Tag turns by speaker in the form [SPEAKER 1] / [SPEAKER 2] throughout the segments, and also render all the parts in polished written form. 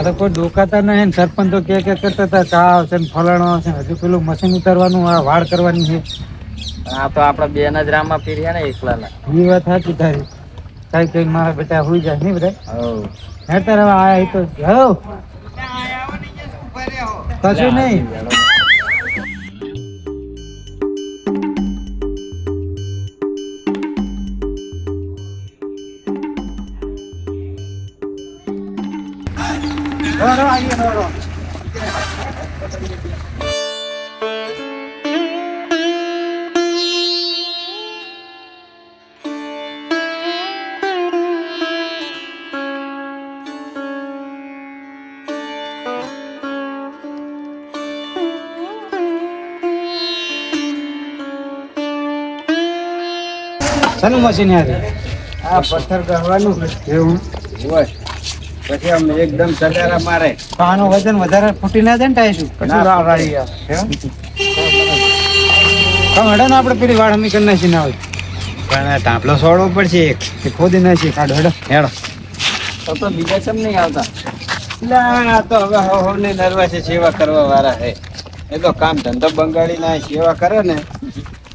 [SPEAKER 1] અરે કોઈ ડોકાતા નહીં. સરપંચ તો કે કરતા હતા ચા આવશે ને ફલાણો આવશે. હજુ પેલું મશીન ઉતારવાનું વાળ કરવાની છે.
[SPEAKER 2] આ તો આપડા બે જ રામમાં પીર્યા ને એકલા.
[SPEAKER 1] એ વાત સાચી તારી. કઈ મારા બેટા હોઈ જાય નહીં બધા.
[SPEAKER 2] હવ
[SPEAKER 1] હેતર હવે આયા તો કશું નહીં. શાનું મશીન યાર?
[SPEAKER 2] આ પથ્થર ગળવાનું
[SPEAKER 1] એવું
[SPEAKER 2] હોય પછી આમ એકદમ ચગારા મારે.
[SPEAKER 1] આનું વજન વધારે ફૂટી ના જાય ને ટાઈશું
[SPEAKER 2] ના,
[SPEAKER 1] કશું રાડી યાર. હેડો ને આપણે પેલી વાળ અમી કરી નાખી ના હોય
[SPEAKER 2] પણ ટાંપલો છોડવો પડશે એક.
[SPEAKER 1] ખોદી નાખી કાઢો હેડો.
[SPEAKER 2] હેડો તો બીજા ચમ નહીં આવતા. ના તો હવે હોને નરવા સેવા કરવા વાળા હે. એ તો કામ ધંધો બંગાળી ના સેવા કરે ને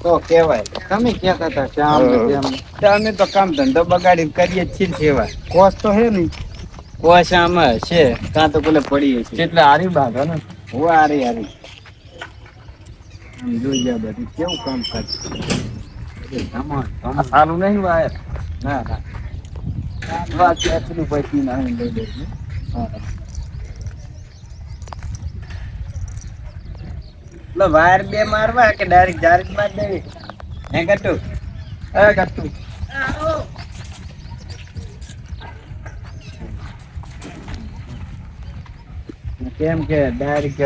[SPEAKER 2] તો કેવાય.
[SPEAKER 1] તમે કહેતા હતા કે આમ ને તેમ.
[SPEAKER 2] અમે તો કામ ધંધો બગાડી કરીએ જ છીએ સેવા.
[SPEAKER 1] કોસ તો હે નહીં.
[SPEAKER 2] કોશ આમાં છે કાં તો પેલે પડીએ છે
[SPEAKER 1] એટલે હારી બાદ હે ને.
[SPEAKER 2] હું હારી આમ જોઈ જા બધું કેવું કામ કરશે. સારું નહીં વાયર. ના ના વાત એટલું પૈકી ના લઈ લેજો. વાયર બે મારવા કે ડાયરેક્ટ જારી માર દેવી હે ગટુ? એ ગટુ કેમ કે ડાયરેક્ટ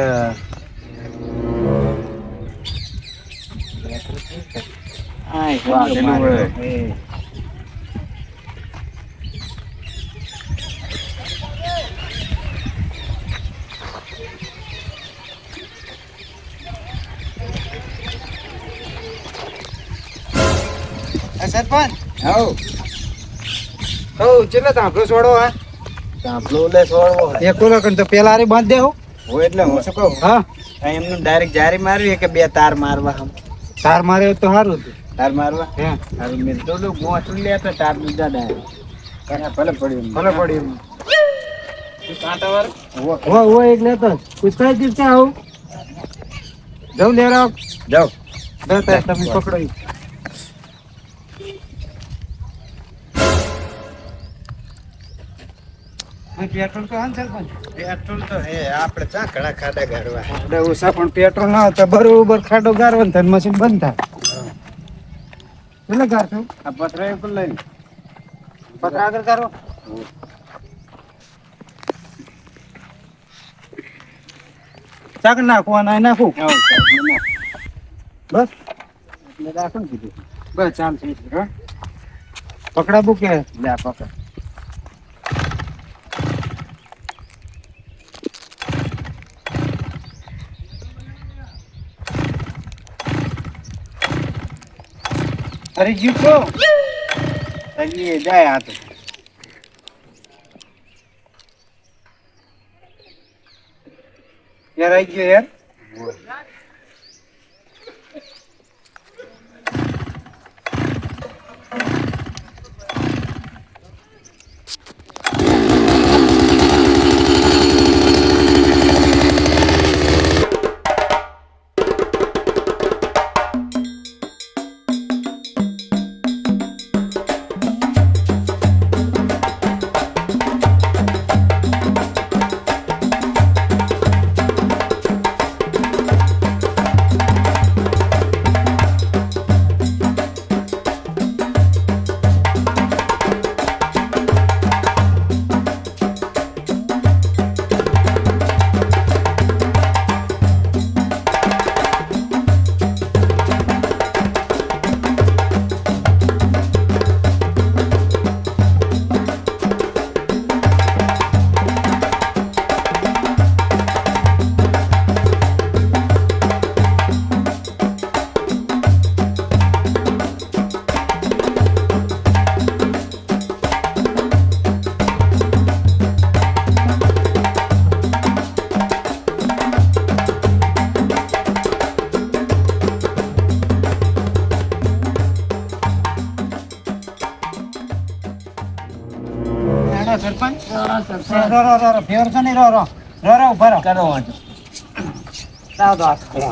[SPEAKER 1] સરપંચ
[SPEAKER 2] હવ
[SPEAKER 1] ચેટલો તાંભલો છોડો હા?
[SPEAKER 2] તાંભલો લે છોડવો
[SPEAKER 1] એક ટોલો તો પેલા હારી બાંધ દેવું.
[SPEAKER 2] હોય એટલે હું શું કહું
[SPEAKER 1] હા
[SPEAKER 2] એમનું ડાયરેક્ટ જારી મારવી કે બે તાર મારવા? હમ
[SPEAKER 1] તાર મારે તો સારું હતું.
[SPEAKER 2] તાર મારવા
[SPEAKER 1] હે
[SPEAKER 2] હારું મેં તો ગોઠવી લે તો તાર બીજા ડાયરેક્ટ ભલે પડ્યું
[SPEAKER 1] ભલે પડી એમ.
[SPEAKER 2] કાંટા વાર
[SPEAKER 1] હોય એક લેતો પૂછતા જ ક્યાં આવું જાઉં લેરા
[SPEAKER 2] જાઓ
[SPEAKER 1] તમે પકડો ઈ. પેટ્રોલ તો હા સરપંચ?
[SPEAKER 2] પેટ્રોલ તો હે આપણે ચા ઘણા ખાડા ગાળવા.
[SPEAKER 1] આપણે ઓછા પણ પેટ્રોલ ના હોય તો બરોબર ખાડો ગારવાનું થાય મશીન બંધ થાય. કેટલે ગારશું?
[SPEAKER 2] આ પથરા ઉપર લઈને
[SPEAKER 1] પતરા આગળ ગારો. ચાક નાખવાના નાખું બસ
[SPEAKER 2] એટલે રાખો ને કીધું.
[SPEAKER 1] બસ ચાલશે. પકડાવું કે
[SPEAKER 2] લે આ પકડ.
[SPEAKER 1] અરે જીતો
[SPEAKER 2] હજી જાય આ તો
[SPEAKER 1] યાર આવી ગયો યાર. ફેર છે નહીં રો ઉભા રહો
[SPEAKER 2] કરો વાંધો.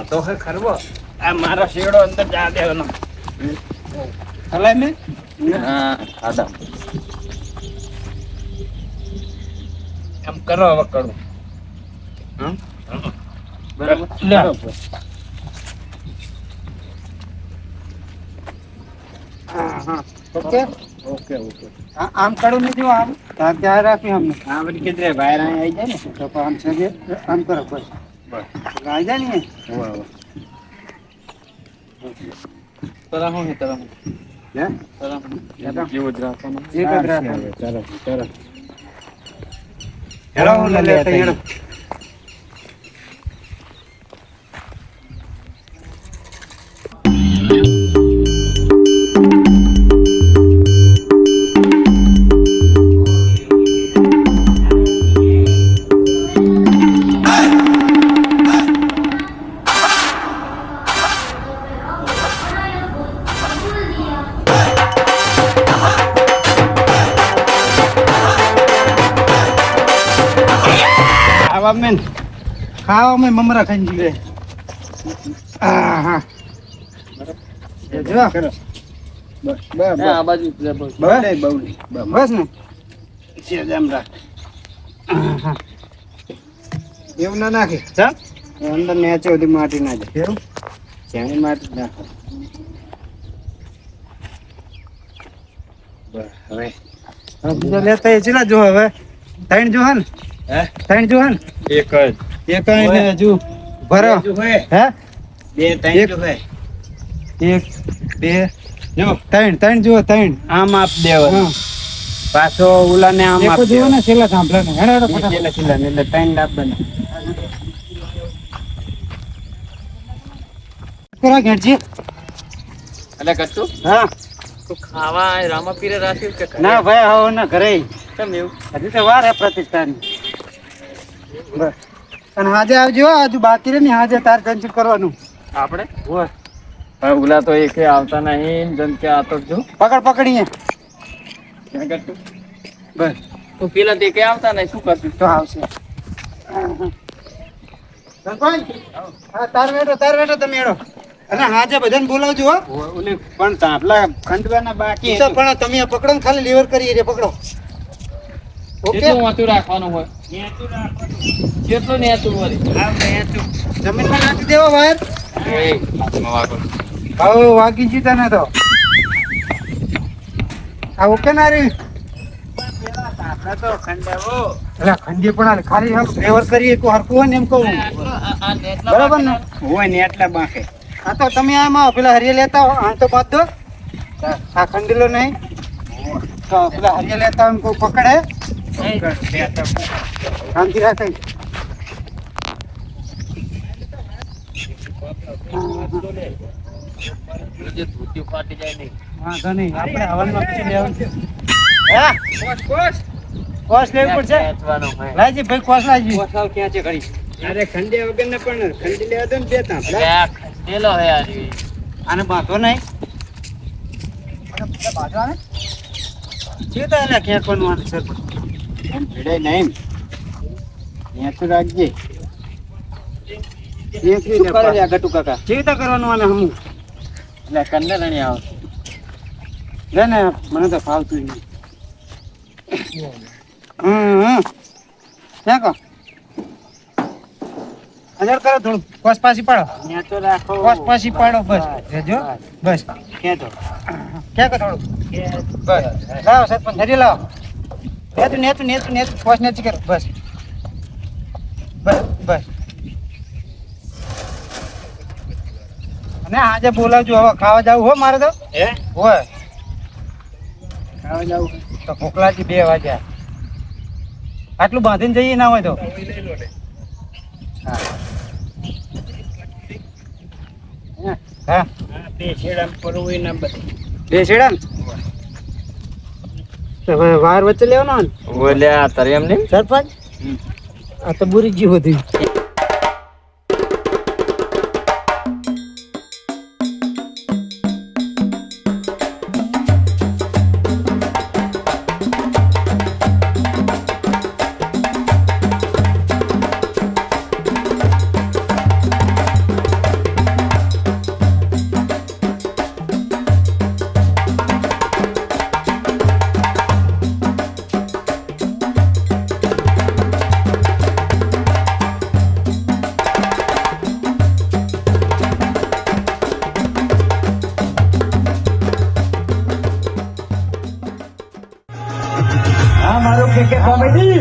[SPEAKER 2] તો હે ખરવો આ મારો શેડો અંદર જા દેવાનો.
[SPEAKER 1] હલાય મેં
[SPEAKER 2] હા આદા એમ કરો હવે કરો. બરાબર
[SPEAKER 1] લે. Okay
[SPEAKER 2] okay okay.
[SPEAKER 1] આમ કડું નહીં જો આમ ત્યાં રાખ્યું અમને
[SPEAKER 2] હા બધી કિધરે બહાર આવી જાય ને.
[SPEAKER 1] તો આમ છે આમ કરો બસ
[SPEAKER 2] બસ
[SPEAKER 1] આવી જાય ને
[SPEAKER 2] વાહ તરા હું હે તરા હું
[SPEAKER 1] હે
[SPEAKER 2] તરા હું જેવો જ રાખવાનો.
[SPEAKER 1] એક જ રાખવાનું.
[SPEAKER 2] ચાલો ચાલો
[SPEAKER 1] હેલો લે લે તૈયાર
[SPEAKER 2] આવા મેન
[SPEAKER 1] ખાવા મેં મમરા ખાઈને જીવે હા જો
[SPEAKER 2] કરો બસ બસ આ બાજુ બસ બસ
[SPEAKER 1] બસ ને
[SPEAKER 2] છે જેમ રાખ.
[SPEAKER 1] એવું ના નાખે
[SPEAKER 2] ચાલ અંદર નેચે બધી માટી ના જાય.
[SPEAKER 1] એવું
[SPEAKER 2] જેની માટી નાખો. બસ હવે
[SPEAKER 1] બીજો લેતા એ ચેલા જો હવે ત્રણ જો હે ને
[SPEAKER 2] હે
[SPEAKER 1] ત્રણ જો હે ને
[SPEAKER 2] એક જ
[SPEAKER 1] એક ને હજુ ભરો હે
[SPEAKER 2] બે ત્રણ જો હે
[SPEAKER 1] એક બે
[SPEAKER 2] જો
[SPEAKER 1] ત્રણ જુઓ ત્રણ
[SPEAKER 2] આમ આપ દેવા
[SPEAKER 1] હા
[SPEAKER 2] પાછો ઉલાને આમ આપ
[SPEAKER 1] એક જુઓ ને છેલ્લા સાંભળે ને હેડો
[SPEAKER 2] બે છેલ્લા છેલ્લા ને એટલે ત્રણ લાભ બને.
[SPEAKER 1] કરો ઘેરજી
[SPEAKER 2] એટલે કશું
[SPEAKER 1] હા
[SPEAKER 2] તો ખાવા રામાપીરે રાખ્યું કે
[SPEAKER 1] ના ભાઈ આવો ના ઘરે
[SPEAKER 2] કેમ એવું
[SPEAKER 1] હજી તો વાર હે પ્રતિષ્ઠાની બસ અને હાજે આવજો હજુ બાકી રે ને હાજે તાર ટેન્શન કરવાનું
[SPEAKER 2] આપણે
[SPEAKER 1] હોય
[SPEAKER 2] હવે ઉલા તો એકે આવતા નહીં જેમ કે આ તો જો
[SPEAKER 1] પકડીએ
[SPEAKER 2] ક્યાં કરતું
[SPEAKER 1] બસ
[SPEAKER 2] તો પેલા તે કે આવતા નહીં શું કરતું
[SPEAKER 1] તો આવશે સરપંચ હા તાર વેટો તમે એડો અને હાજે બધાને બોલાવજો હો
[SPEAKER 2] ઓલી પણ તાપલા ખંડવાના બાકી
[SPEAKER 1] ઈ તો પણ તમે આ પકડો ને ખાલી લીવર કરીએ રે પકડો ઓકે
[SPEAKER 2] કેટલું વાંચું રાખવાનું હોય કેટલું નેતું વળી
[SPEAKER 1] જમીનમાં નાખી દેવો બહાર હવે વાગી જીતા ને તો આ ઓકે ના રે
[SPEAKER 2] તો ખંડાવો
[SPEAKER 1] એટલે ખંડી પણ હાલે ખાલી આમ ફ્લેવર કરીએ કો હરખું હોય ને એમ કહું બરાબર ને
[SPEAKER 2] હોય ને એટલા બાંકે
[SPEAKER 1] હા તો તમે આમાં પેલા હરિયા લેતા હો આ તો બાદ દો આ ખંડેલો નહીં તો પેલા હરિયા લેતા હોય કોઈ પકડે શાંતિ રાખે
[SPEAKER 2] ફાટી જાય નહીં
[SPEAKER 1] વાંધો નહીં આપણે હવનમાં પછી લેવાનું છે હા કોસ લેવી પડશે લાજી ભાઈ કોસ લાજી
[SPEAKER 2] ક્યાં છે ઘડી અરે ખંડિયા વગર ને પણ ખંડી લેવા દો ને બે ખંડેલો હે
[SPEAKER 1] આને બાંધો નહીં બાંધવા છે તો એટલે ખેંચવાનું આને સર
[SPEAKER 2] ભીડે નહીં ત્યાં તો રાખજે
[SPEAKER 1] શું કરે છે આ ગટુ કાકા ચેતા કરવાનું આને હમું
[SPEAKER 2] એટલે કંડે લણી આવ
[SPEAKER 1] લે ને મને તો ફાવતું નહીં ક્યાં કહો હજાર કરો થોડું કોસ પાછી પાડો
[SPEAKER 2] ત્યાં તો રાખો
[SPEAKER 1] કોસ પાછી પાડો બસ જો બસ
[SPEAKER 2] ખેંચો
[SPEAKER 1] ક્યાં કહો થોડું બસ લાવો સરપંચ ધરી લાવો નેતું કોસ નથી કરો બસ બસ બસ અને આજે બોલાવજો હવે ખાવા જવું હો મારે તો
[SPEAKER 2] હે
[SPEAKER 1] હોય
[SPEAKER 2] ખાવા જાવ
[SPEAKER 1] તો ભૂખલાજી 2 વાગ્યા આટલું બાંધીને જઈએ ના હોય તો હા
[SPEAKER 2] બે છેડા પડવું એ ના બધું
[SPEAKER 1] 2 છેડા ને તો હવે વાર વચ્ચે લેવાનો ને
[SPEAKER 2] બોલ્યા તારે એમ નહીં
[SPEAKER 1] સરપંચ આ તો બુરી જી હોતી
[SPEAKER 3] આ મારું કે કોમેડી